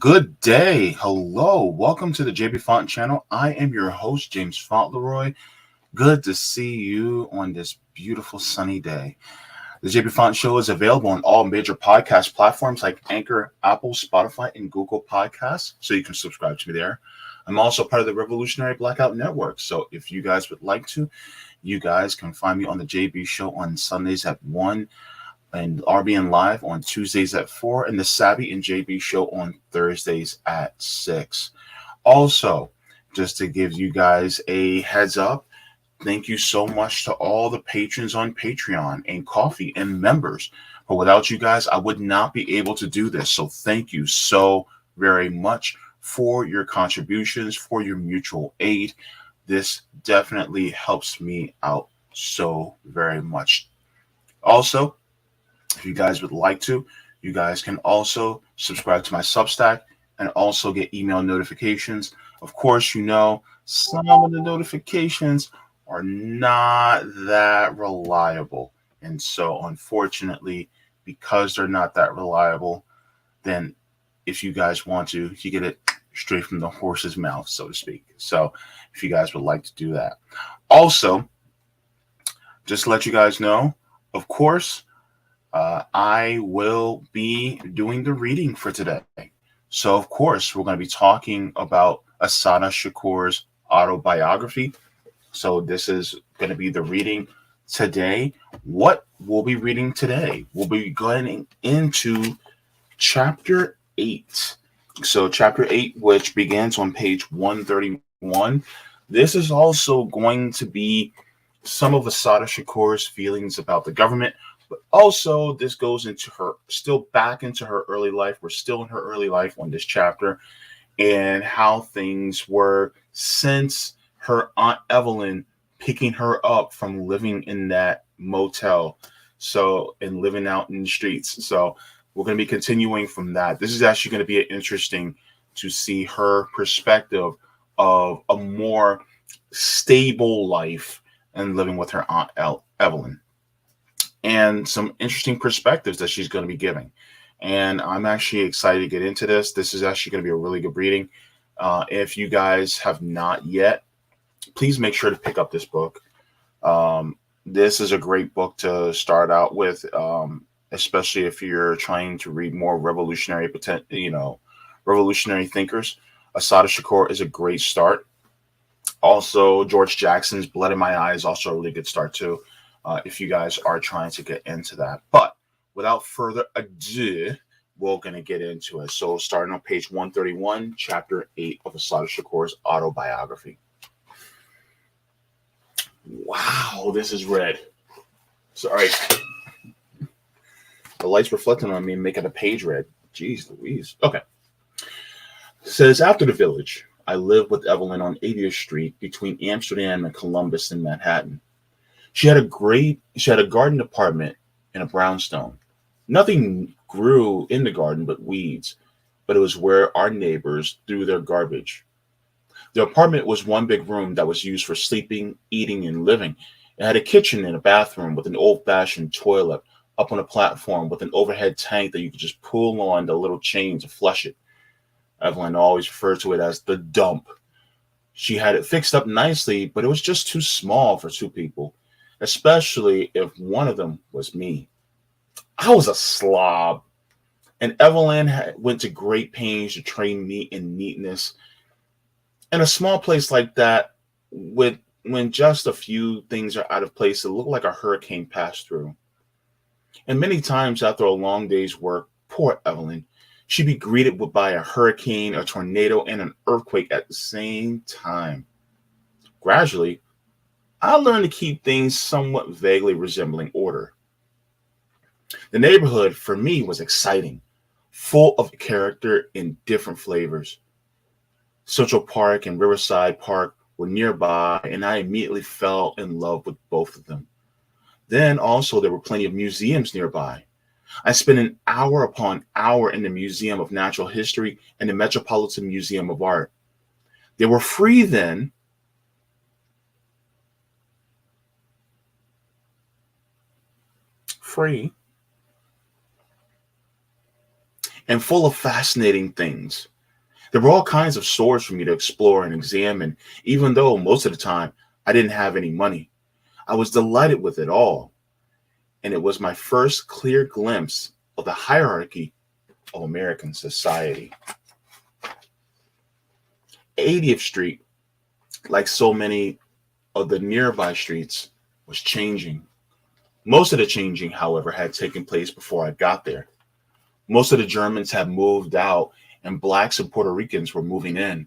Good day. Hello. Welcome to the JB Font channel. I am your host, James Fauntleroy. Good to see you on this beautiful sunny day. The JB Font Show is available on all major podcast platforms like Anchor, Apple, Spotify, and Google Podcasts, so you can subscribe to me there. I'm also part of the Revolutionary Blackout Network, so if you guys would like to, you guys can find me on the JB Show on Sundays at 1 and RBN Live on Tuesdays at 4, and the Savvy and JB Show on Thursdays at 6. Also, just to give you guys a heads up, thank you so much to all the patrons on Patreon and Coffee and members. But without you guys, I would not be able to do this. So thank you so very much for your contributions, for your mutual aid. This definitely helps me out so very much. Also, if you guys would like to, you guys can also subscribe to my Substack and also get email notifications. Of course, some of the notifications are not that reliable. And so, unfortunately, because they're not that reliable, then if you guys want to, you get it straight from the horse's mouth, so to speak. So if you guys would like to do that. Also, just to let you guys know, of course, I will be doing the reading for today. So, of course, we're going to be talking about Assata Shakur's autobiography. So this is going to be the reading today. What we'll be reading today, we'll be going into chapter 8. So chapter 8, which begins on page 131. This is also going to be some of Assata Shakur's feelings about the government, but also this goes into her, still back into her early life. We're still in her early life on this chapter, and how things were since her Aunt Evelyn picking her up from living in that motel, and living out in the streets. So we're going to be continuing from that. This is actually going to be interesting to see her perspective of a more stable life and living with her Aunt Evelyn, and some interesting perspectives that she's going to be giving. And I'm actually excited to get into this. This is actually going to be a really good reading. If you guys have not yet, please make sure to pick up this book. This is a great book to start out with, especially if you're trying to read more revolutionary thinkers. Assata Shakur is a great start. Also, George Jackson's Blood in My Eye is also a really good start too, if you guys are trying to get into that. But without further ado, we're going to get into it. So starting on page 131, chapter 8 of Assata Shakur's autobiography. Wow, this is red. Sorry. The light's reflecting on me and making the page red. Jeez Louise. Okay. It says, after the village, I lived with Evelyn on 80th Street between Amsterdam and Columbus in Manhattan. She had a garden apartment in a brownstone. Nothing grew in the garden but weeds, but it was where our neighbors threw their garbage. The apartment was one big room that was used for sleeping, eating, and living. It had a kitchen and a bathroom with an old-fashioned toilet up on a platform with an overhead tank that you could just pull on the little chain to flush it. Evelyn always referred to it as the dump. She had it fixed up nicely, but it was just too small for two people, especially if one of them was me. I was a slob, and Evelyn went to great pains to train me in neatness. In a small place like that, when just a few things are out of place, it looked like a hurricane passed through. And many times after a long day's work, poor Evelyn, she'd be greeted by a hurricane, a tornado, and an earthquake at the same time. Gradually, I learned to keep things somewhat vaguely resembling order. The neighborhood, for me, was exciting, full of character and different flavors. Central Park and Riverside Park were nearby, and I immediately fell in love with both of them. Then also there were plenty of museums nearby. I spent an hour upon hour in the Museum of Natural History and the Metropolitan Museum of Art. They were free then. Free. And full of fascinating things. There were all kinds of stores for me to explore and examine, even though most of the time I didn't have any money. I was delighted with it all, and it was my first clear glimpse of the hierarchy of American society. 80th Street, like so many of the nearby streets, was changing. Most of the changing, however, had taken place before I got there. Most of the Germans had moved out, and blacks and Puerto Ricans were moving in.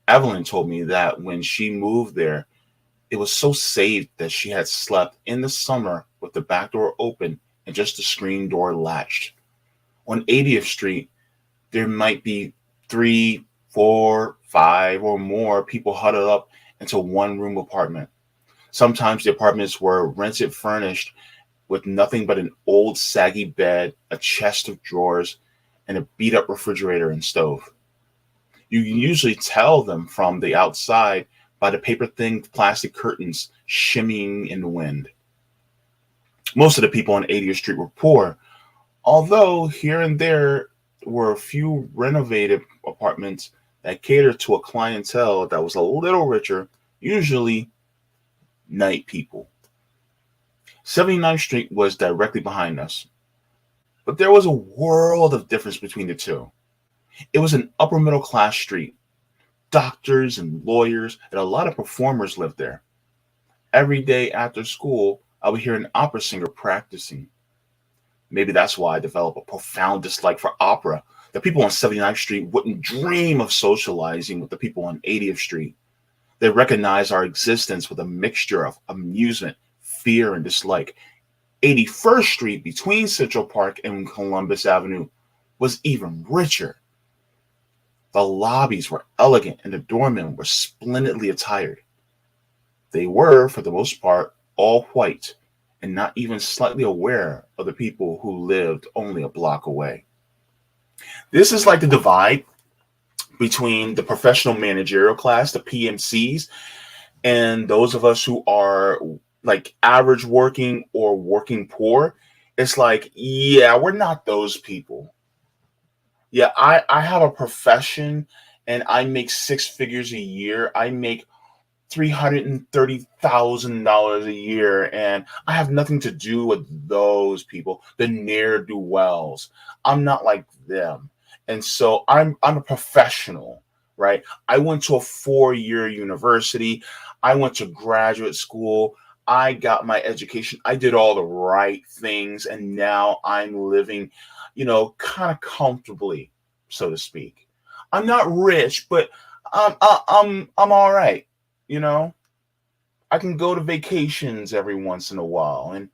Evelyn told me that when she moved there, it was so safe that she had slept in the summer with the back door open and just the screen door latched. On 80th Street, there might be 3, 4, 5, or more people huddled up into one room apartment. Sometimes the apartments were rented furnished with nothing but an old saggy bed, a chest of drawers, and a beat up refrigerator and stove. You can usually tell them from the outside by the paper thin plastic curtains shimmying in the wind. Most of the people on 80th Street were poor, although here and there were a few renovated apartments that catered to a clientele that was a little richer, usually night people. 79th Street was directly behind us, but there was a world of difference between the two. It was an upper middle class street. Doctors and lawyers and a lot of performers lived there. Every day after school, I would hear an opera singer practicing. Maybe that's why I developed a profound dislike for opera. The people on 79th Street wouldn't dream of socializing with the people on 80th Street. They recognized our existence with a mixture of amusement, fear, and dislike. 81st Street between Central Park and Columbus Avenue was even richer. The lobbies were elegant and the doormen were splendidly attired. They were, for the most part, all white and not even slightly aware of the people who lived only a block away. This is like the divide between the professional managerial class, the PMCs, and those of us who are like average working or working poor. It's like, yeah, we're not those people. Yeah, I have a profession and I make six figures a year. I make $330,000 a year, and I have nothing to do with those people, the ne'er-do-wells. I'm not like them. And so I'm a professional, right? I went to a 4-year university. I went to graduate school. I got my education. I did all the right things, and now I'm living, kind of comfortably, so to speak. I'm not rich, but I'm all right. I can go to vacations every once in a while, and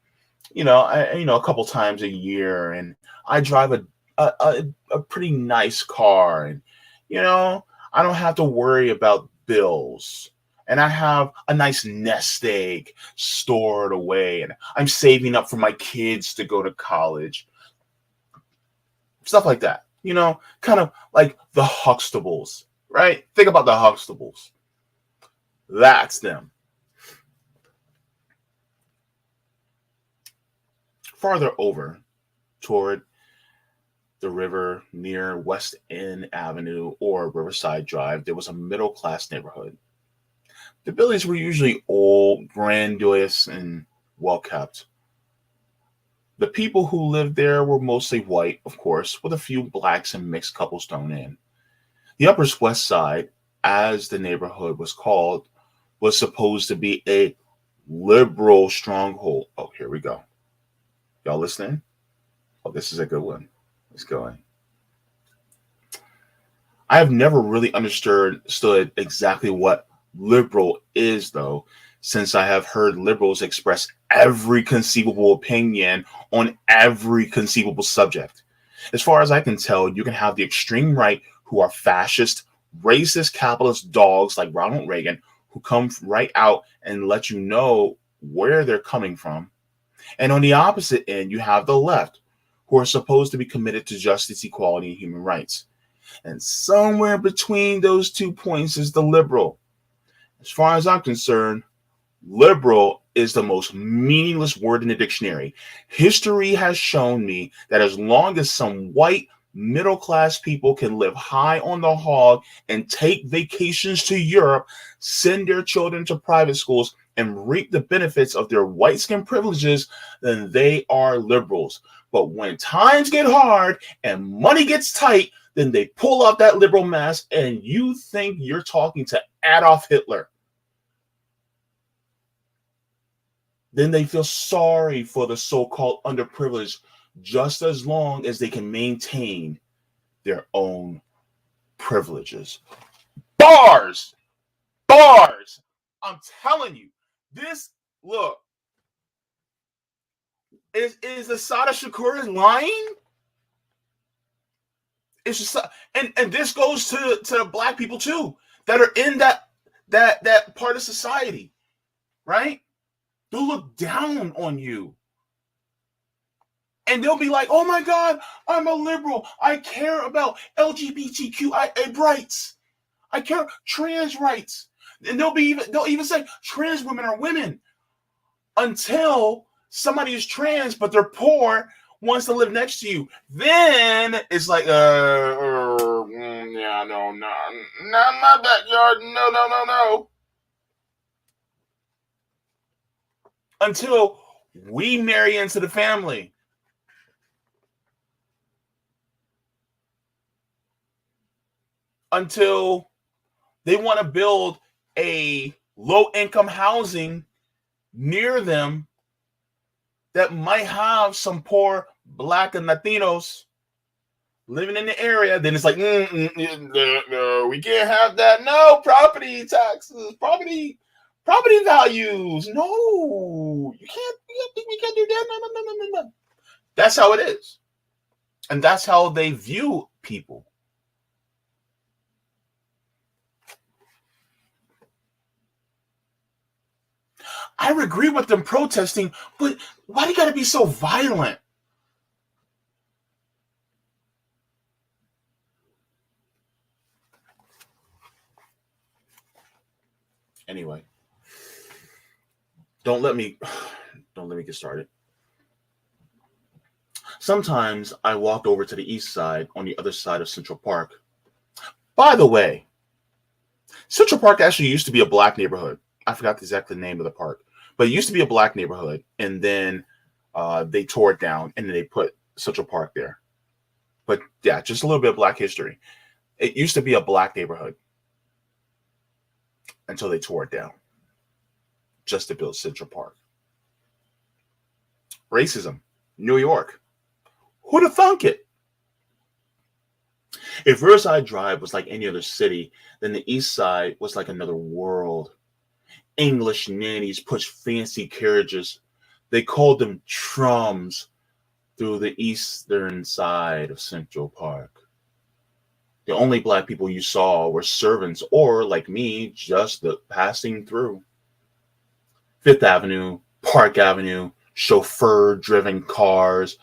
a couple times a year, and I drive a pretty nice car, and I don't have to worry about bills. And I have a nice nest egg stored away, and I'm saving up for my kids to go to college. Stuff like that, kind of like the Huxtables, right? Think about the Huxtables. That's them. Farther over toward the river near West End Avenue or Riverside Drive, there was a middle-class neighborhood. The buildings were usually old, grandiose, and well-kept. The people who lived there were mostly white, of course, with a few blacks and mixed couples thrown in. The Upper West Side, as the neighborhood was called, was supposed to be a liberal stronghold. Oh, here we go. Y'all listening? Oh, this is a good one. Let's go in. I have never really understood exactly what liberal is, though, since I have heard liberals express every conceivable opinion on every conceivable subject. As far as I can tell, you can have the extreme right who are fascist, racist, capitalist dogs like Ronald Reagan, who come right out and let you know where they're coming from. And on the opposite end, you have the left, who are supposed to be committed to justice, equality, and human rights. And somewhere between those 2 points is the liberal. As far as I'm concerned, liberal is the most meaningless word in the dictionary. History has shown me that as long as some white Middle-class people can live high on the hog and take vacations to Europe, send their children to private schools, and reap the benefits of their white skin privileges, then they are liberals. But when times get hard and money gets tight, then they pull out that liberal mask and you think you're talking to Adolf Hitler. Then they feel sorry for the so-called underprivileged just as long as they can maintain their own privileges. Bars! Bars! I'm telling you, this, look, is Assata Shakur lying? It's just, and this goes to black people too that are in that part of society, right? They'll look down on you. And they'll be like, oh my God, I'm a liberal. I care about LGBTQIA rights. I care trans rights. And they'll even say trans women are women until somebody is trans, but they're poor, wants to live next to you. Then it's like, yeah, no, not my backyard. No. Until we marry into the family. Until they want to build a low-income housing near them that might have some poor Black and Latinos living in the area, then it's like, no, we can't have that. No, property taxes, property values. No, you can't. We can't do that. No. That's how it is, and that's how they view people. I agree with them protesting, but why do you got to be so violent? Anyway, don't let me get started. Sometimes I walked over to the east side on the other side of Central Park. By the way, Central Park actually used to be a black neighborhood. I forgot the exact name of the park, but it used to be a black neighborhood, and then they tore it down, and then they put Central Park there. But yeah, just a little bit of black history. It used to be a black neighborhood until they tore it down just to build Central Park. Racism, New York. Who'd have thunk it? If Riverside Drive was like any other city, then the East Side was like another world. English nannies pushed fancy carriages. They called them trams through the eastern side of Central Park. The only black people you saw were servants or, like me, just the passing through. Fifth Avenue, Park Avenue, chauffeur-driven cars,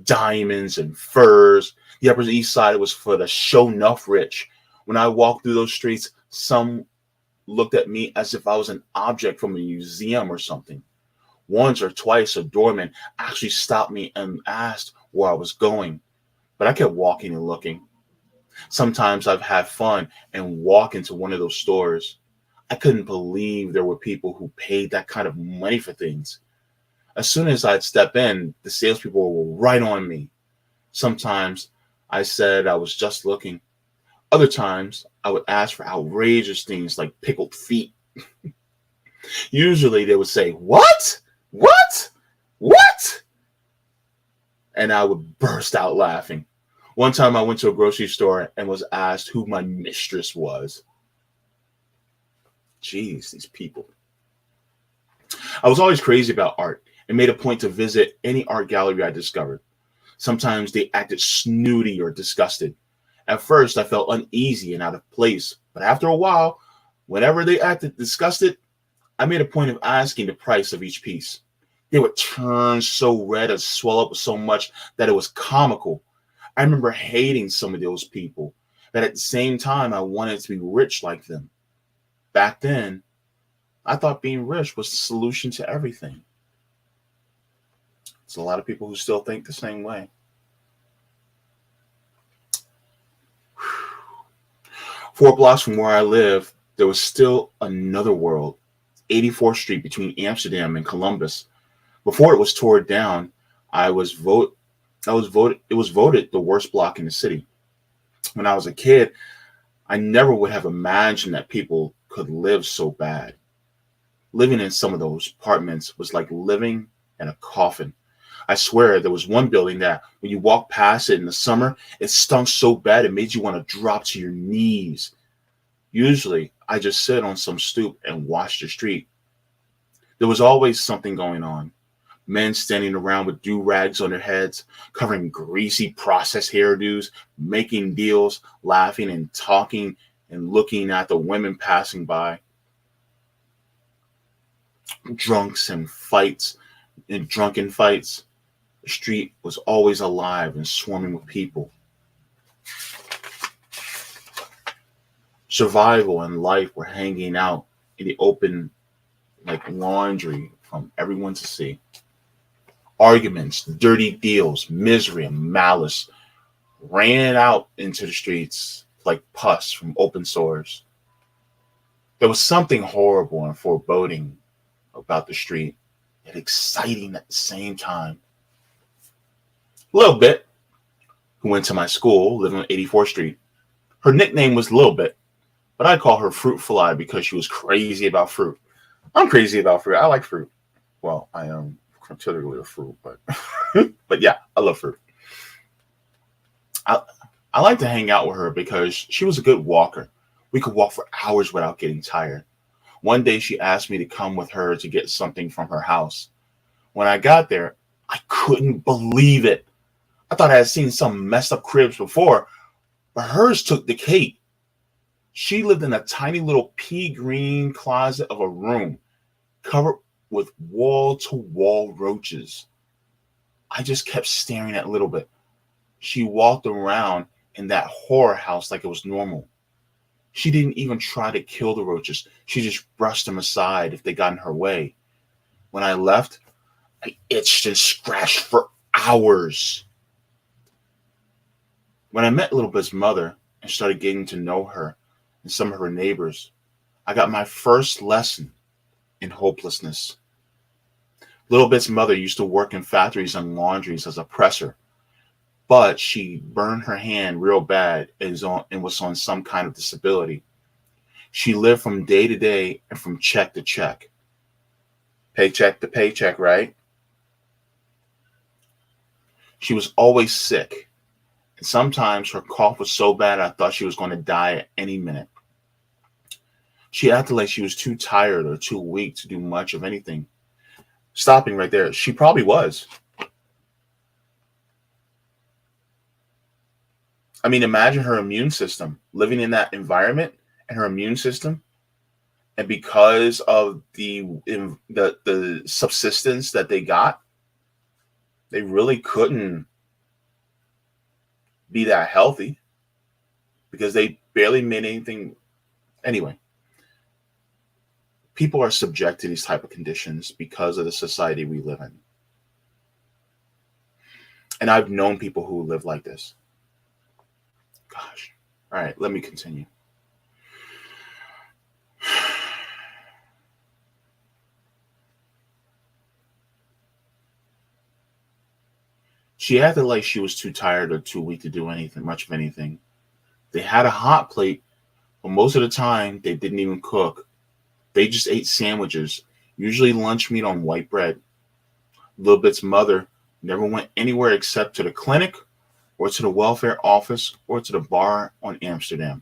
diamonds and furs. The Upper East Side was for the show-nuff rich. When I walked through those streets, some looked at me as if I was an object from a museum or something. Once or twice, a doorman actually stopped me and asked where I was going, but I kept walking and looking. Sometimes I've had fun and walk into one of those stores. I couldn't believe there were people who paid that kind of money for things. As soon as I'd step in, the salespeople were right on me. Sometimes I said I was just looking. Other times I would ask for outrageous things like pickled feet. Usually they would say, "What? What? What?" And I would burst out laughing. One time I went to a grocery store and was asked who my mistress was. Jeez, these people. I was always crazy about art and made a point to visit any art gallery I discovered. Sometimes they acted snooty or disgusted. At first, I felt uneasy and out of place, but after a while, whenever they acted disgusted, I made a point of asking the price of each piece. They would turn so red and swell up so much that it was comical. I remember hating some of those people, but at the same time, I wanted to be rich like them. Back then, I thought being rich was the solution to everything. There's a lot of people who still think the same way. 4 blocks from where I live, there was still another world, 84th Street between Amsterdam and Columbus. Before it was torn down, I was vote I was voted it was voted the worst block in the city. When I was a kid, I never would have imagined that people could live so bad. Living in some of those apartments was like living in a coffin. I swear there was one building that when you walked past it in the summer, it stunk so bad it made you want to drop to your knees. Usually, I just sit on some stoop and watch the street. There was always something going on. Men standing around with do-rags on their heads, covering greasy processed hairdos, making deals, laughing and talking and looking at the women passing by. Drunks and fights and drunken fights. The street was always alive and swarming with people. Survival and life were hanging out in the open like laundry from everyone to see. Arguments, dirty deals, misery, and malice ran out into the streets like pus from open sores. There was something horrible and foreboding about the street, yet exciting at the same time. Lil Bit, who went to my school, lived on 84th Street. Her nickname was Lil Bit, but I call her Fruit Fly because she was crazy about fruit. I'm crazy about fruit. I like fruit. Well, I am typically a fruit, but but yeah, I love fruit. I like to hang out with her because she was a good walker. We could walk for hours without getting tired. One day she asked me to come with her to get something from her house. When I got there, I couldn't believe it. I thought I had seen some messed up cribs before, but hers took the cake. She lived in a tiny little pea green closet of a room covered with wall-to-wall roaches. I just kept staring at Little Bit. She walked around in that horror house like it was normal. She didn't even try to kill the roaches. She just brushed them aside if they got in her way. When I left, I itched and scratched for hours. When I met Little Bit's mother and started getting to know her and some of her neighbors, I got my first lesson in hopelessness. Little Bit's mother used to work in factories and laundries as a presser, but she burned her hand real bad and was on some kind of disability. She lived from day to day and from check to check. Paycheck to paycheck, right? She was always sick, and sometimes her cough was so bad I thought she was going to die at any minute. She acted like she was too tired or too weak to do much of anything. Stopping right there, she probably was. I mean, imagine her immune system living in that environment and her immune system. And because of the subsistence that they got, they really couldn't be that healthy because they barely made anything. Anyway, people are subject to these type of conditions because of the society we live in. And I've known people who live like this. Gosh. All right, let me continue. She acted like she was too tired or too weak to do anything, much of anything. They had a hot plate, but most of the time they didn't even cook. They just ate sandwiches, usually lunch meat on white bread. Little Bit's mother never went anywhere except to the clinic or to the welfare office or to the bar on Amsterdam.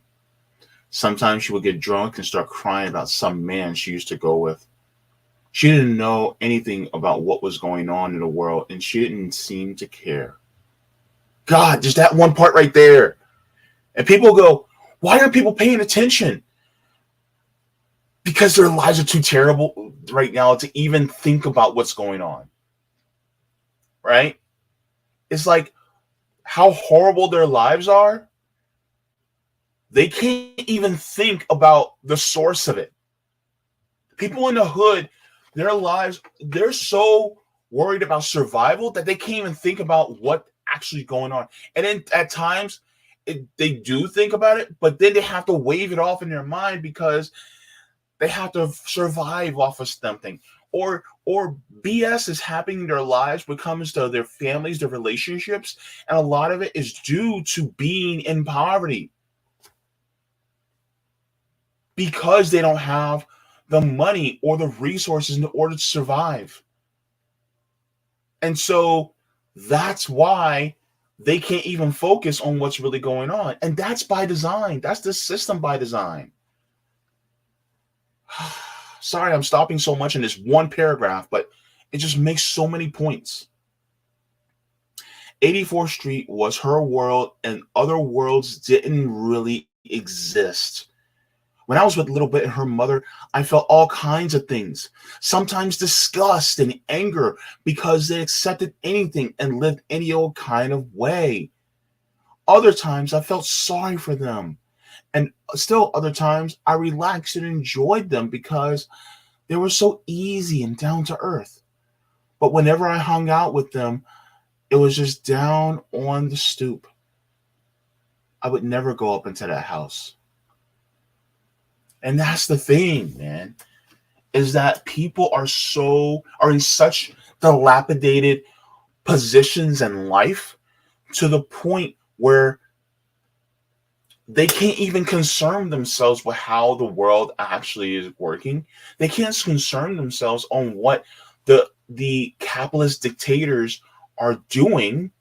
Sometimes she would get drunk and start crying about some man she used to go with. She didn't know anything about what was going on in the world, and she didn't seem to care. God, just that one part right there. And people go, why aren't people paying attention? Because their lives are too terrible right now to even think about what's going on. Right? It's like how horrible their lives are. They can't even think about the source of it. People in the hood, their lives, they're so worried about survival that they can't even think about what actually going on. And then at times, they do think about it, but then they have to wave it off in their mind because they have to survive off of something. Or BS is happening in their lives when it comes to their families, their relationships, and a lot of it is due to being in poverty because they don't have the money or the resources in order to survive. And so that's why they can't even focus on what's really going on. And that's by design. That's the system by design. Sorry, I'm stopping so much in this one paragraph, but it just makes so many points. 84th Street was her world, and other worlds didn't really exist. When I was with Little Bit and her mother, I felt all kinds of things, sometimes disgust and anger because they accepted anything and lived any old kind of way. Other times I felt sorry for them. And still other times I relaxed and enjoyed them because they were so easy and down to earth. But whenever I hung out with them, it was just down on the stoop. I would never go up into that house. And that's the thing, man, is that people are in such dilapidated positions in life to the point where they can't even concern themselves with how the world actually is working. They can't concern themselves on what the capitalist dictators are doing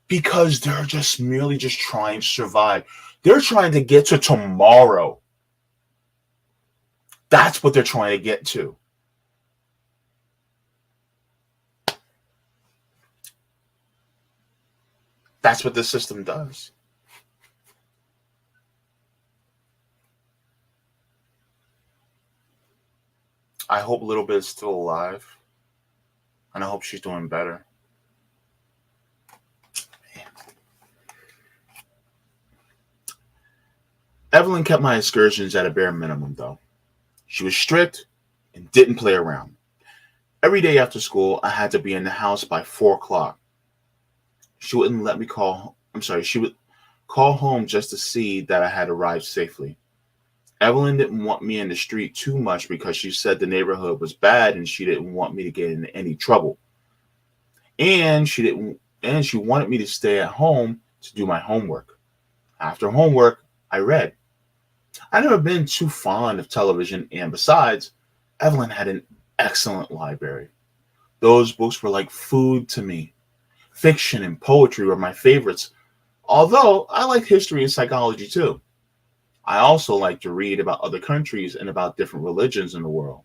because they're just merely just trying to survive. They're trying to get to tomorrow. That's what they're trying to get to. That's what the system does. I hope Little Bit is still alive. And I hope she's doing better. Man. Evelyn kept my excursions at a bare minimum, though. She was strict and didn't play around. Every day after school, I had to be in the house by 4 o'clock. She wouldn't let me she would call home just to see that I had arrived safely. Evelyn didn't want me in the street too much because she said the neighborhood was bad and she didn't want me to get into any trouble. And she wanted me to stay at home to do my homework. After homework, I read. I'd never been too fond of television, and besides, Evelyn had an excellent library. Those books were like food to me. Fiction and poetry were my favorites, although I like history and psychology too. I also like to read about other countries and about different religions in the world.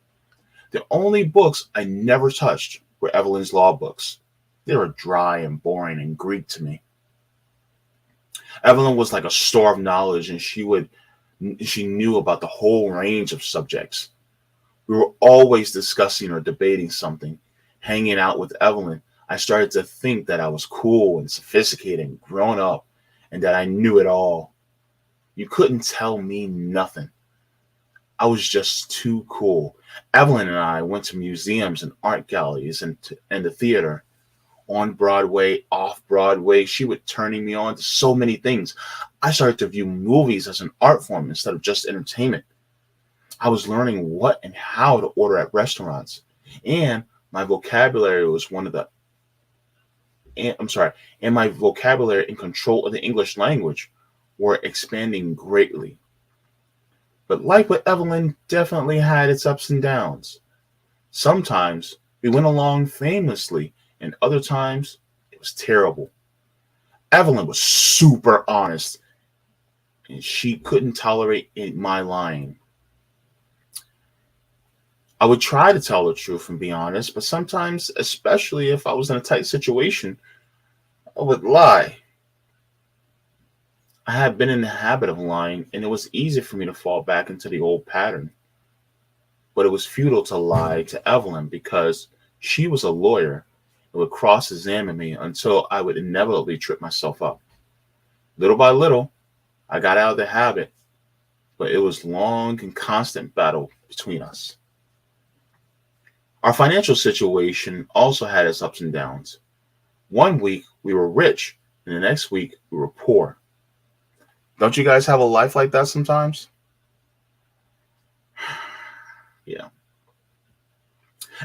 The only books I never touched were Evelyn's law books. They were dry and boring and Greek to me. Evelyn was like a store of knowledge, and she knew about the whole range of subjects. We were always discussing or debating something. Hanging out with Evelyn, I started to think that I was cool and sophisticated and grown up and that I knew it all. You couldn't tell me nothing. I was just too cool. Evelyn and I went to museums and art galleries and the theater. On Broadway, off Broadway, she was turning me on to so many things. I started to view movies as an art form instead of just entertainment. I was learning what and how to order at restaurants. And my vocabulary was and my vocabulary and control of the English language were expanding greatly. But life with Evelyn definitely had its ups and downs. Sometimes we went along famously, and other times it was terrible. Evelyn was super honest, and she couldn't tolerate my lying. I would try to tell the truth and be honest, but sometimes, especially if I was in a tight situation, I would lie. I had been in the habit of lying, and it was easy for me to fall back into the old pattern. But it was futile to lie to Evelyn because she was a lawyer and would cross-examine me until I would inevitably trip myself up. Little by little, I got out of the habit, but it was long and constant battle between us. Our financial situation also had its ups and downs. One week we were rich, and the next week we were poor. Don't you guys have a life like that sometimes? Yeah.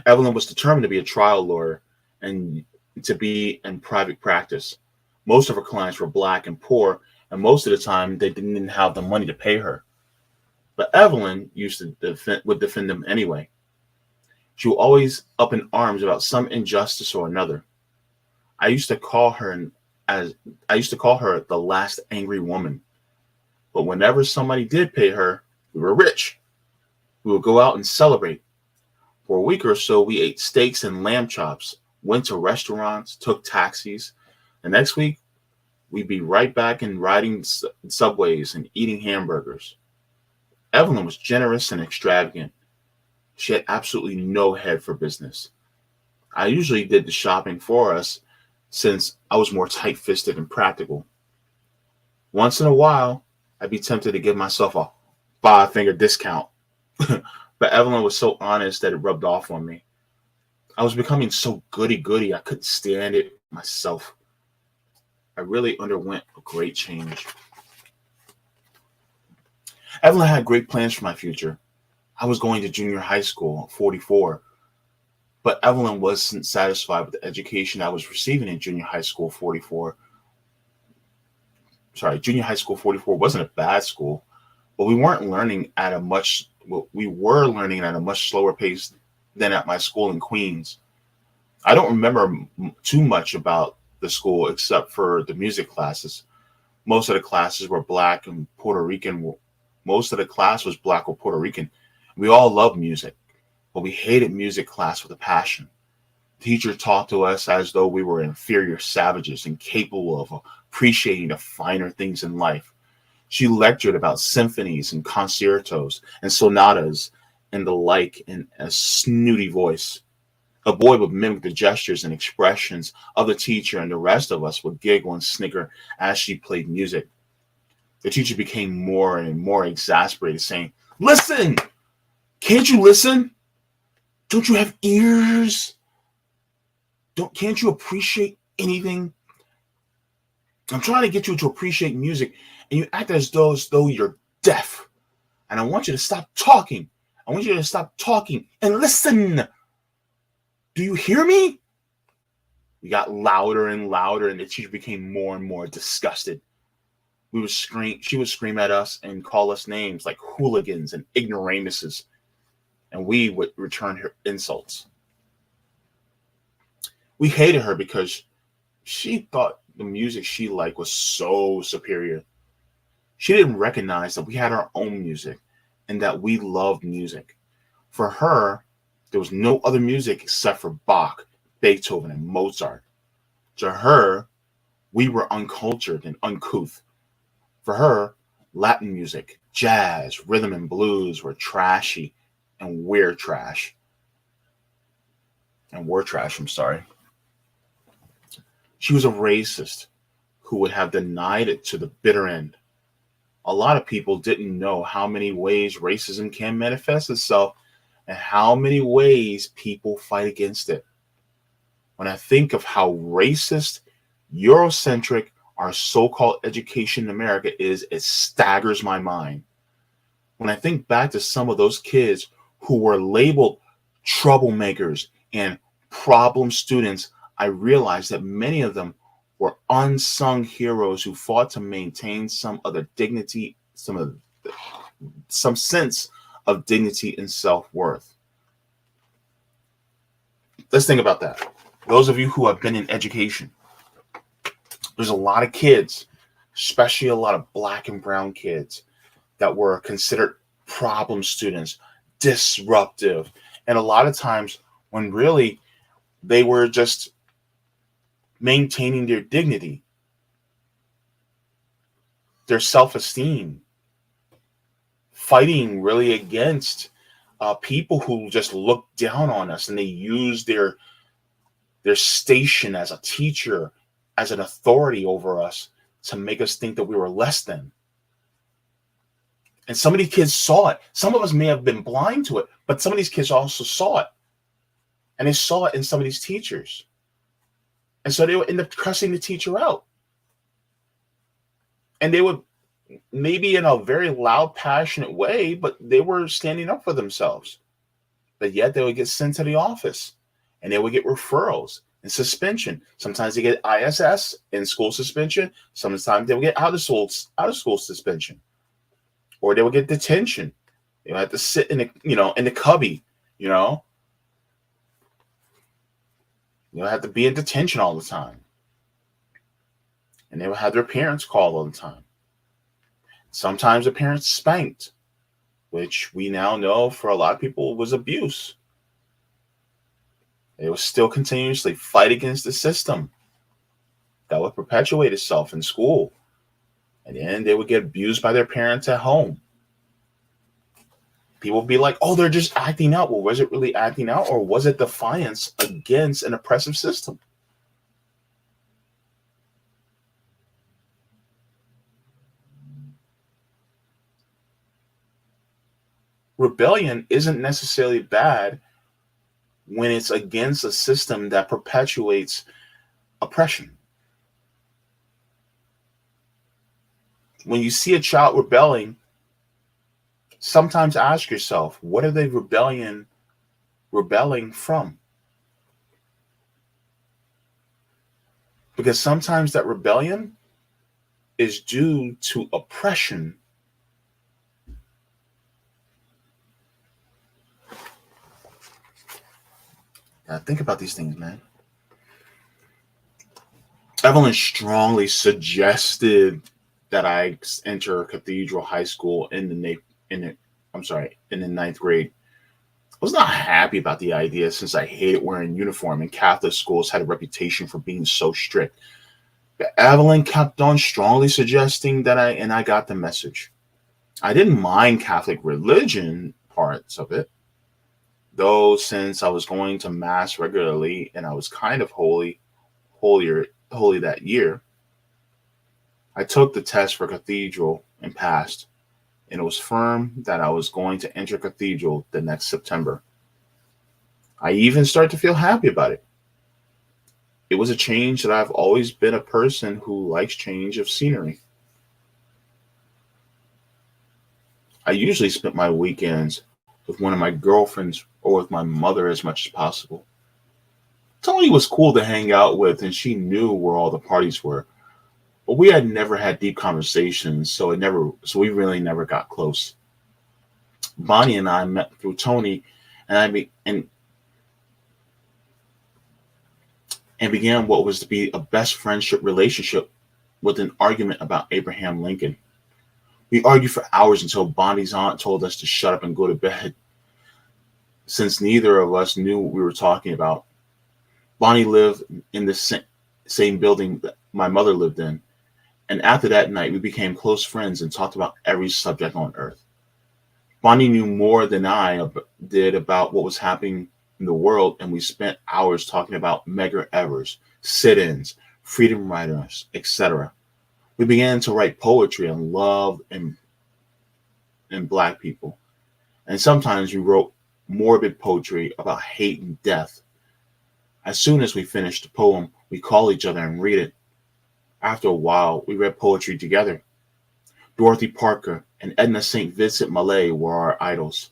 Evelyn was determined to be a trial lawyer and to be in private practice. Most of her clients were black and poor, and most of the time they didn't have the money to pay her. But Evelyn would defend them anyway. She was always up in arms about some injustice or another. I used to call her as I used to call her the last angry woman. But whenever somebody did pay her, we were rich. We would go out and celebrate. For a week or so, we ate steaks and lamb chops, went to restaurants, took taxis. The next week, we'd be right back in riding subways and eating hamburgers. Evelyn was generous and extravagant. She had absolutely no head for business. I usually did the shopping for us since I was more tight-fisted and practical. Once in a while, I'd be tempted to give myself a five-finger discount. But Evelyn was so honest that it rubbed off on me. I was becoming so goody-goody, I couldn't stand it myself. I really underwent a great change. Evelyn had great plans for my future. I was going to junior high school at 44, but Evelyn wasn't satisfied with the education I was receiving in junior high school 44. Junior high school 44 wasn't a bad school, but we were learning at a much slower pace than at my school in Queens. I don't remember too much about the school except for the music classes. Most of the classes were black and Puerto Rican. Most of the class was black or Puerto Rican. We all loved music, but we hated music class with a passion. The teacher taught to us as though we were inferior savages, incapable of appreciating the finer things in life. She lectured about symphonies and concertos and sonatas and the like in a snooty voice. A boy would mimic the gestures and expressions of the teacher, and the rest of us would giggle and snicker as she played music. The teacher became more and more exasperated, saying, "Listen! Can't you listen? Don't you have ears? Can't you appreciate anything? I'm trying to get you to appreciate music, and you act as though you're deaf. And I want you to stop talking. I want you to stop talking and listen. Do you hear me?" We got louder and louder, and the teacher became more and more disgusted. She would scream at us and call us names like hooligans and ignoramuses, and we would return her insults. We hated her because she thought the music she liked was so superior. She didn't recognize that we had our own music and that we loved music. For her, there was no other music except for Bach, Beethoven, and Mozart. To her, we were uncultured and uncouth. For her, Latin music, jazz, rhythm, and blues were trashy, and we're trash. And we're trash, I'm sorry. She was a racist who would have denied it to the bitter end. A lot of people didn't know how many ways racism can manifest itself and how many ways people fight against it. When I think of how racist, Eurocentric our so-called education in America is, it staggers my mind. When I think back to some of those kids who were labeled troublemakers and problem students, I realize that many of them were unsung heroes who fought to maintain some other dignity, some sense of dignity and self-worth. Let's think about that. Those of you who have been in education, there's a lot of kids, especially a lot of black and brown kids, that were considered problem students, disruptive, and a lot of times when really they were just maintaining their dignity, their self-esteem, fighting really against people who just looked down on us, and they used their station as a teacher, as an authority over us, to make us think that we were less than. And some of these kids saw it. Some of us may have been blind to it, but some of these kids also saw it. And they saw it in some of these teachers. And so they would end up cussing the teacher out. And they would maybe in a very loud, passionate way, but they were standing up for themselves. But yet they would get sent to the office and they would get referrals and suspension. Sometimes they get ISS in school suspension. Sometimes they would get out of school suspension, or they would get detention. They would have to sit in the cubby. You know, they would have to be in detention all the time, and they would have their parents called all the time. Sometimes the parents spanked, which we now know for a lot of people was abuse. They would still continuously fight against the system that would perpetuate itself in school. And then they would get abused by their parents at home. People would be like, oh, they're just acting out. Well, was it really acting out, or was it defiance against an oppressive system? Rebellion isn't necessarily bad when it's against a system that perpetuates oppression. When you see a child rebelling, sometimes ask yourself, what are they rebelling from? Because sometimes that rebellion is due to oppression. Now think about these things, man. Evelyn strongly suggested that I enter Cathedral High School in the ninth grade. I was not happy about the idea since I hated wearing uniform, and Catholic schools had a reputation for being so strict. But Evelyn kept on strongly suggesting that I got the message. I didn't mind Catholic religion parts of it, though, since I was going to mass regularly and I was kind of holy that year. I took the test for Cathedral and passed, and it was firm that I was going to enter Cathedral the next September. I even started to feel happy about it. It was a change that I've always been a person who likes change of scenery. I usually spent my weekends with one of my girlfriends or with my mother as much as possible. Tony was cool to hang out with, and she knew where all the parties were. But we had never had deep conversations, so we really never got close. Bonnie and I met through Tony, and and began what was to be a best friendship relationship with an argument about Abraham Lincoln. We argued for hours until Bonnie's aunt told us to shut up and go to bed, since neither of us knew what we were talking about. Bonnie lived in the same building that my mother lived in, and after that night, we became close friends and talked about every subject on earth. Bonnie knew more than I did about what was happening in the world, and we spent hours talking about Medgar Evers, sit-ins, freedom riders, etc. We began to write poetry on love and Black people, and sometimes we wrote morbid poetry about hate and death. As soon as we finished a poem, we call each other and read it. After a while, we read poetry together. Dorothy Parker and Edna St. Vincent Millay were our idols.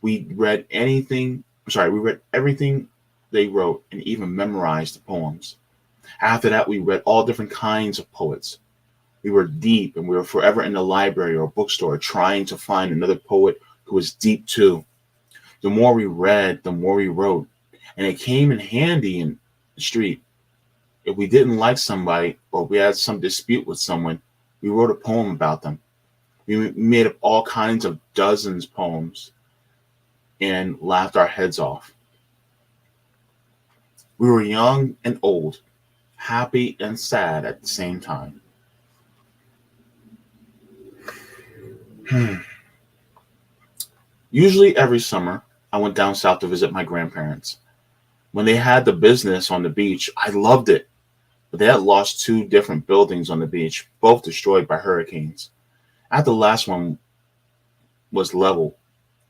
We read everything they wrote and even memorized the poems. After that, we read all different kinds of poets. We were deep, and we were forever in the library or bookstore trying to find another poet who was deep too. The more we read, the more we wrote, and it came in handy in the street. If we didn't like somebody or we had some dispute with someone, we wrote a poem about them. We made up all kinds of dozens of poems and laughed our heads off. We were young and old, happy and sad at the same time. Usually every summer, I went down south to visit my grandparents. When they had the business on the beach, I loved it. But they had lost two different buildings on the beach, both destroyed by hurricanes. After the last one was leveled,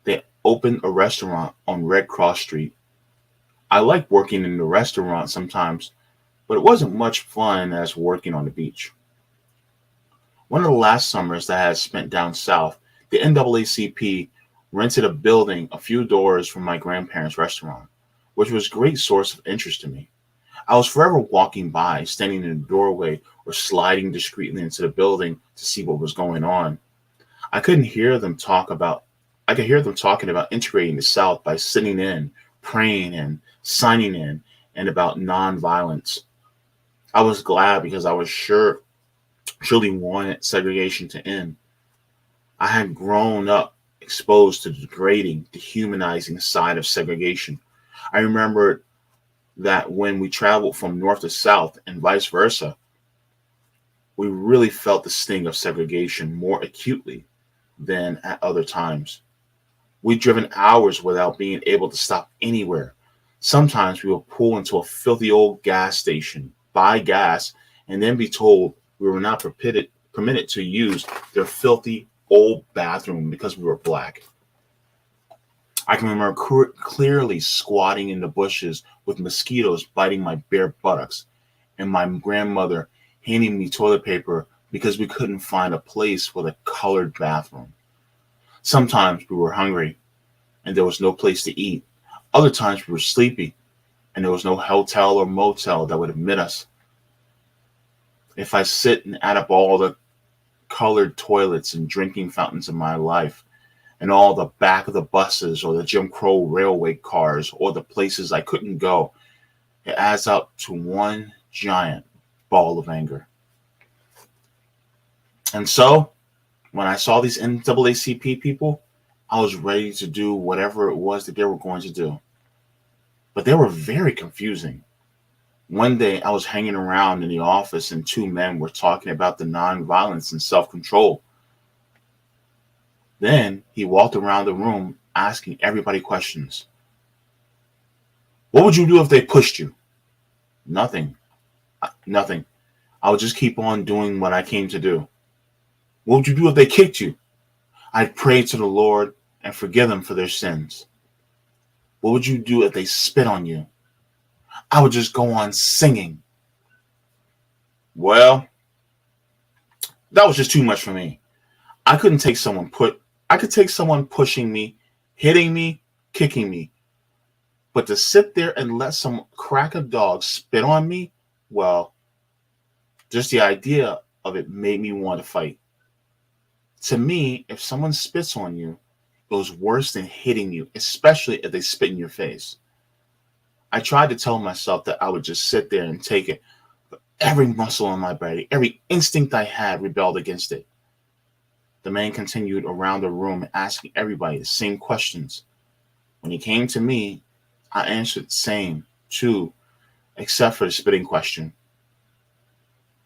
they opened a restaurant on Red Cross Street. I liked working in the restaurant sometimes, but it wasn't much fun as working on the beach. One of the last summers that I had spent down south, the NAACP rented a building a few doors from my grandparents' restaurant, which was a great source of interest to me. I was forever walking by, standing in the doorway, or sliding discreetly into the building to see what was going on. I couldn't hear them talk about I could hear them talking about integrating the South by sitting in, praying and signing in, and about nonviolence. I was glad because I was surely wanted segregation to end. I had grown up exposed to the degrading, dehumanizing side of segregation. I remembered that when we traveled from north to south and vice versa, we really felt the sting of segregation more acutely than at other times. We'd driven hours without being able to stop anywhere. Sometimes we would pull into a filthy old gas station, buy gas, and then be told we were not permitted to use their filthy old bathroom because we were black. I can remember clearly squatting in the bushes with mosquitoes biting my bare buttocks, and my grandmother handing me toilet paper because we couldn't find a place with a colored bathroom. Sometimes we were hungry and there was no place to eat. Other times we were sleepy and there was no hotel or motel that would admit us. If I sit and add up all the colored toilets and drinking fountains in my life, and all the back of the buses or the Jim Crow railway cars or the places I couldn't go, it adds up to one giant ball of anger. And so, when I saw these NAACP people, I was ready to do whatever it was that they were going to do. But they were very confusing. One day I was hanging around in the office and two men were talking about the nonviolence and self-control. Then he walked around the room asking everybody questions. What would you do if they pushed you? Nothing. Nothing. I would just keep on doing what I came to do. What would you do if they kicked you? I'd pray to the Lord and forgive them for their sins. What would you do if they spit on you? I would just go on singing. Well, that was just too much for me. I couldn't take someone put I could take someone pushing me, hitting me, kicking me. But to sit there and let some crack of dog spit on me, well, just the idea of it made me want to fight. To me, if someone spits on you, it was worse than hitting you, especially if they spit in your face. I tried to tell myself that I would just sit there and take it, but every muscle in my body, every instinct I had rebelled against it. The man continued around the room asking everybody the same questions. When he came to me, I answered the same, too, except for the spitting question.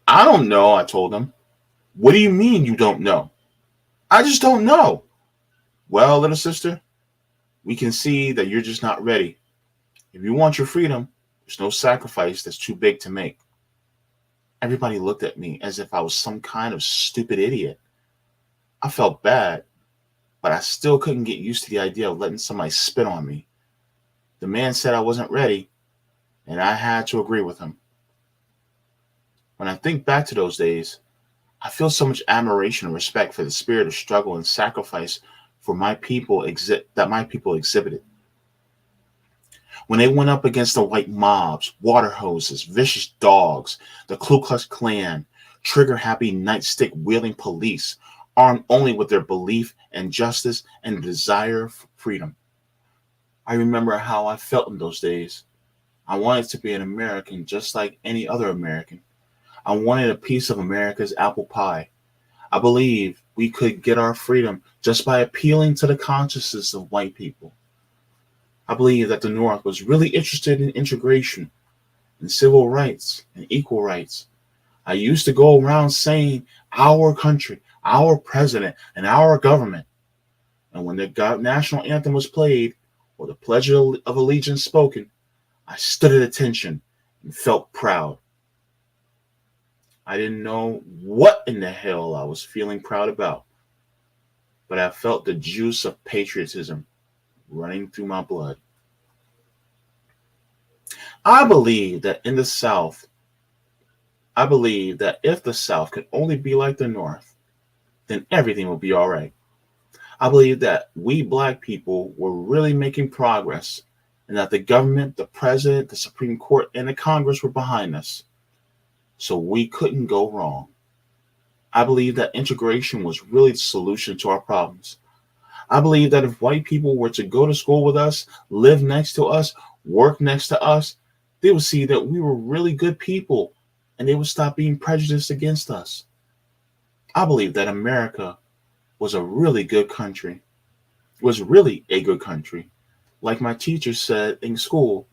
I don't know, I told him. What do you mean you don't know? I just don't know. Well, little sister, we can see that you're just not ready. If you want your freedom, there's no sacrifice that's too big to make. Everybody looked at me as if I was some kind of stupid idiot. I felt bad, but I still couldn't get used to the idea of letting somebody spit on me. The man said I wasn't ready, and I had to agree with him. When I think back to those days, I feel so much admiration and respect for the spirit of struggle and sacrifice for that my people exhibited. When they went up against the white mobs, water hoses, vicious dogs, the Ku Klux Klan, trigger-happy nightstick-wielding police, armed only with their belief in justice and desire for freedom. I remember how I felt in those days. I wanted to be an American just like any other American. I wanted a piece of America's apple pie. I believe we could get our freedom just by appealing to the consciousness of white people. I believe that the North was really interested in integration and civil rights and equal rights. I used to go around saying our country, our president, and our government. And when the national anthem was played or the Pledge of Allegiance spoken, I stood at attention and felt proud. I didn't know what in the hell I was feeling proud about, but I felt the juice of patriotism running through my blood. I believe that if the South could only be like the North, then everything will be all right. I believe that we black people were really making progress and that the government, the president, the Supreme Court, and the Congress were behind us. So we couldn't go wrong. I believe that integration was really the solution to our problems. I believe that if white people were to go to school with us, live next to us, work next to us, they would see that we were really good people and they would stop being prejudiced against us. I believe that America was a really good country, was really a good country. Like my teacher said in school,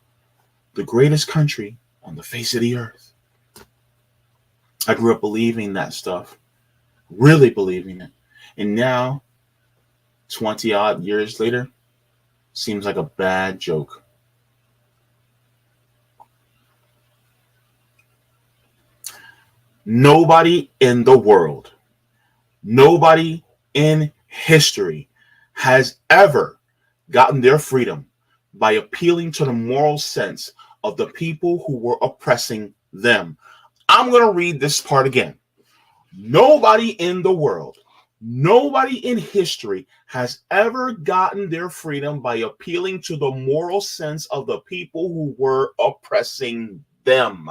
the greatest country on the face of the earth. I grew up believing that stuff, really believing it. And now, 20 odd years later, seems like a bad joke. Nobody in the world, nobody in history has ever gotten their freedom by appealing to the moral sense of the people who were oppressing them. I'm going to read this part again. Nobody in the world, nobody in history has ever gotten their freedom by appealing to the moral sense of the people who were oppressing them.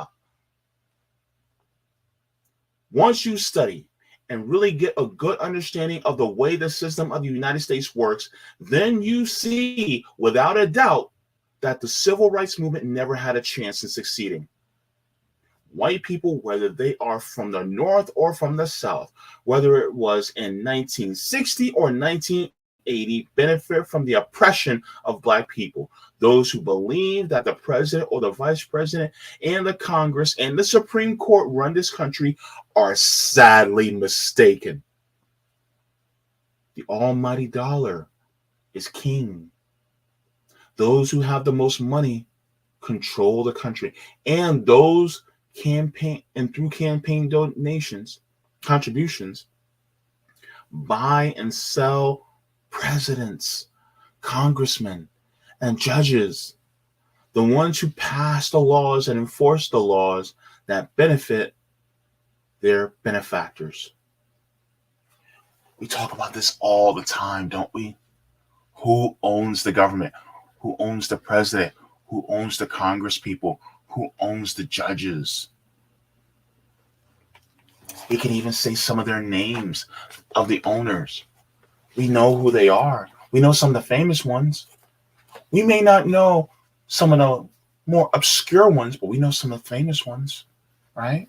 Once you study and really get a good understanding of the way the system of the United States works, then you see without a doubt that the civil rights movement never had a chance in succeeding. White people, whether they are from the North or from the South, whether it was in 1960 or 1980, benefit from the oppression of black people. Those who believe that the president or the vice president and the Congress and the Supreme Court run this country are sadly mistaken. The almighty dollar is king. Those who have the most money control the country, and those campaign and through campaign donations, contributions, buy and sell presidents, congressmen, and judges, the ones who pass the laws and enforce the laws that benefit their benefactors. We talk about this all the time, don't we? Who owns the government? Who owns the president? Who owns the Congress people? Who owns the judges? We can even say some of their names of the owners. We know who they are. We know some of the famous ones. We may not know some of the more obscure ones, but we know some of the famous ones, right?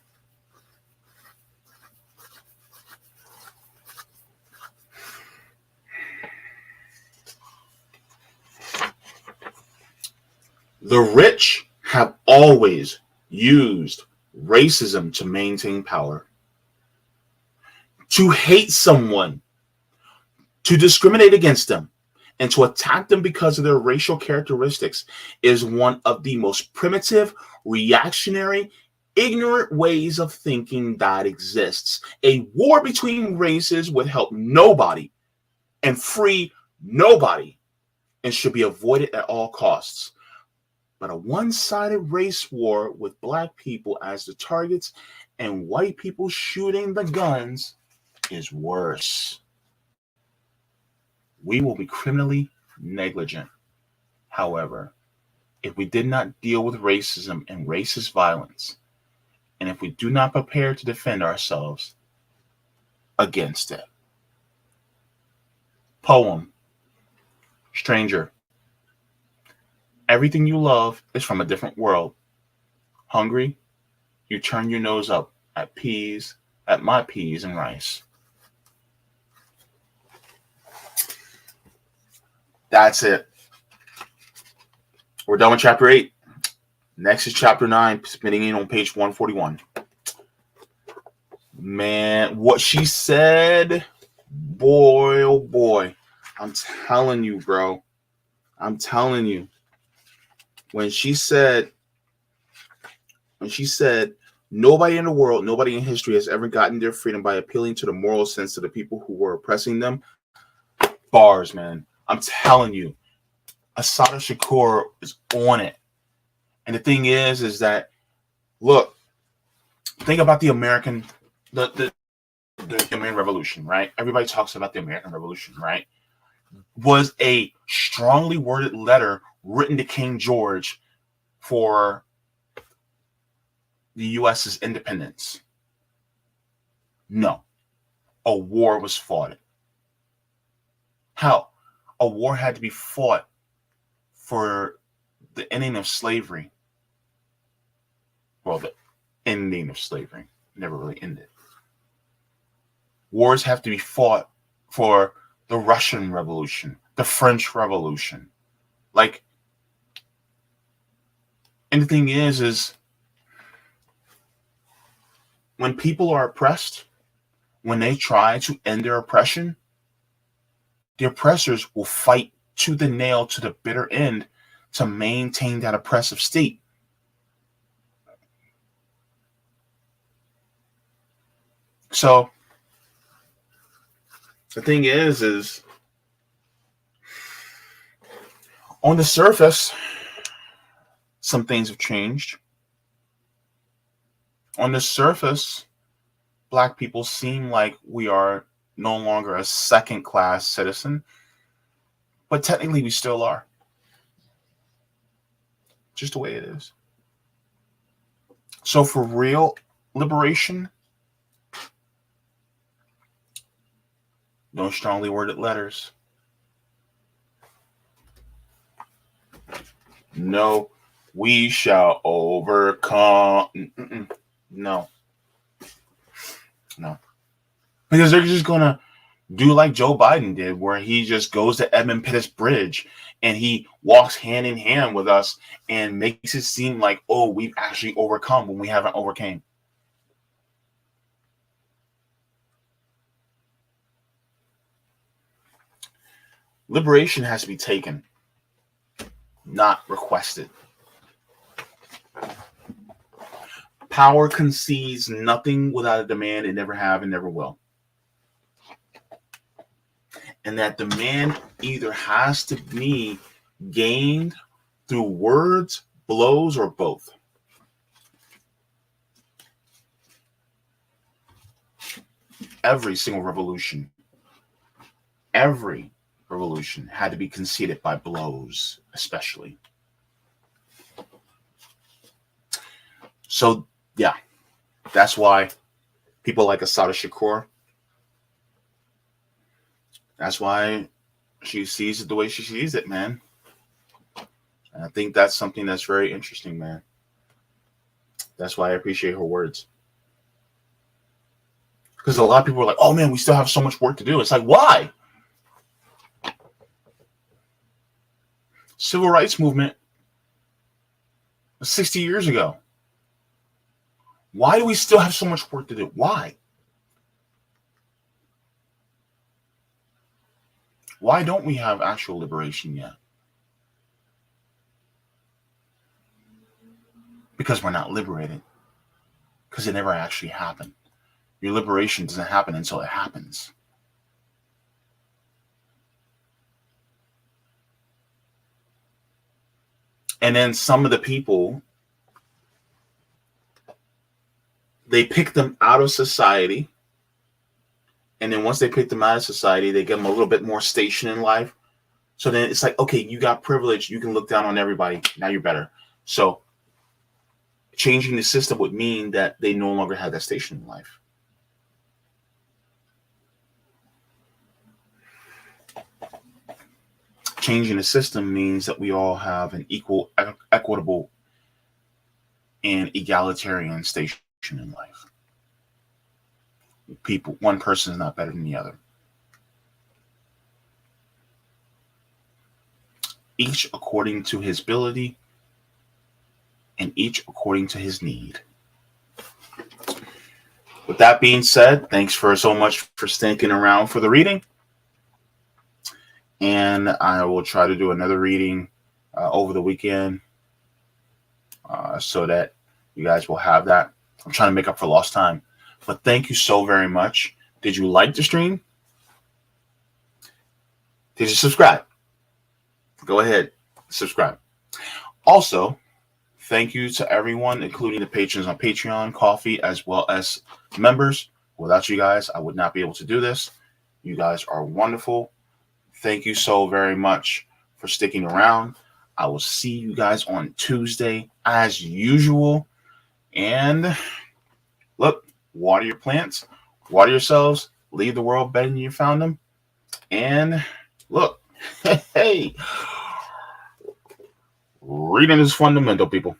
The rich have always used racism to maintain power. To hate someone, to discriminate against them, and to attack them because of their racial characteristics is one of the most primitive, reactionary, ignorant ways of thinking that exists. A war between races would help nobody and free nobody and should be avoided at all costs. But a one-sided race war with black people as the targets and white people shooting the guns is worse. We will be criminally negligent, however, if we did not deal with racism and racist violence, and if we do not prepare to defend ourselves against it. Poem, Stranger. Everything you love is from a different world. Hungry, you turn your nose up at my peas and rice. That's it. We're done with chapter 8. Next is chapter 9, spinning in on page 141. Man, what she said, boy, oh boy. I'm telling you, bro. I'm telling you. When she said, nobody in the world, nobody in history has ever gotten their freedom by appealing to the moral sense of the people who were oppressing them. Bars, man. I'm telling you, Assata Shakur is on it. And the thing is that, look, think about the American, the the American Revolution, right? Everybody talks about the American Revolution, right? Was a strongly worded letter written to King George for the U.S.'s independence. No, a war was fought. Hell, a war had to be fought for the ending of slavery. Well, the ending of slavery never really ended. Wars have to be fought for the Russian Revolution, the French Revolution. Like, and the thing is when people are oppressed, when they try to end their oppression, the oppressors will fight to the nail, to the bitter end, to maintain that oppressive state. So the thing is on the surface, some things have changed. On the surface, Black people seem like we are no longer a second-class citizen, but technically we still are. Just the way it is. So for real liberation, no strongly worded letters. No, we shall overcome. No. Because they're just going to do like Joe Biden did, where he just goes to Edmund Pettus Bridge and he walks hand in hand with us and makes it seem like, oh, we've actually overcome when we haven't overcame. Liberation has to be taken, not requested. Power concedes nothing without a demand. It never have and never will. And that demand either has to be gained through words, blows, or both. Every single revolution had to be conceded by blows, especially. So, yeah, that's why people like Assata Shakur, that's why she sees it the way she sees it, man. And I think that's something that's very interesting, man. That's why I appreciate her words. Because a lot of people are like, oh, man, we still have so much work to do. It's like, why? Civil rights movement was 60 years ago. Why do we still have so much work to do? Why? Why don't we have actual liberation yet? Because we're not liberated. Because it never actually happened. Your liberation doesn't happen until it happens. And then some of the people, they pick them out of society. And then once they pick them out of society, they give them a little bit more station in life. So then it's like, okay, you got privilege. You can look down on everybody. Now you're better. So changing the system would mean that they no longer have that station in life. Changing the system means that we all have an equal, equitable, and egalitarian station in life. People, one person is not better than the other. Each according to his ability, and each according to his need. With that being said, thanks for so much for sticking around for the reading. And I will try to do another reading over the weekend so that you guys will have that. I'm trying to make up for lost time. But thank you so very much. Did you like the stream? Did you subscribe? Go ahead, subscribe. Also, thank you to everyone, including the patrons on Patreon, Coffee, as well as members. Without you guys, I would not be able to do this. You guys are wonderful. Thank you so very much for sticking around. I will see you guys on Tuesday as usual. And look, water your plants, water yourselves, leave the world better than you found them. And look, hey, reading is fundamental, people.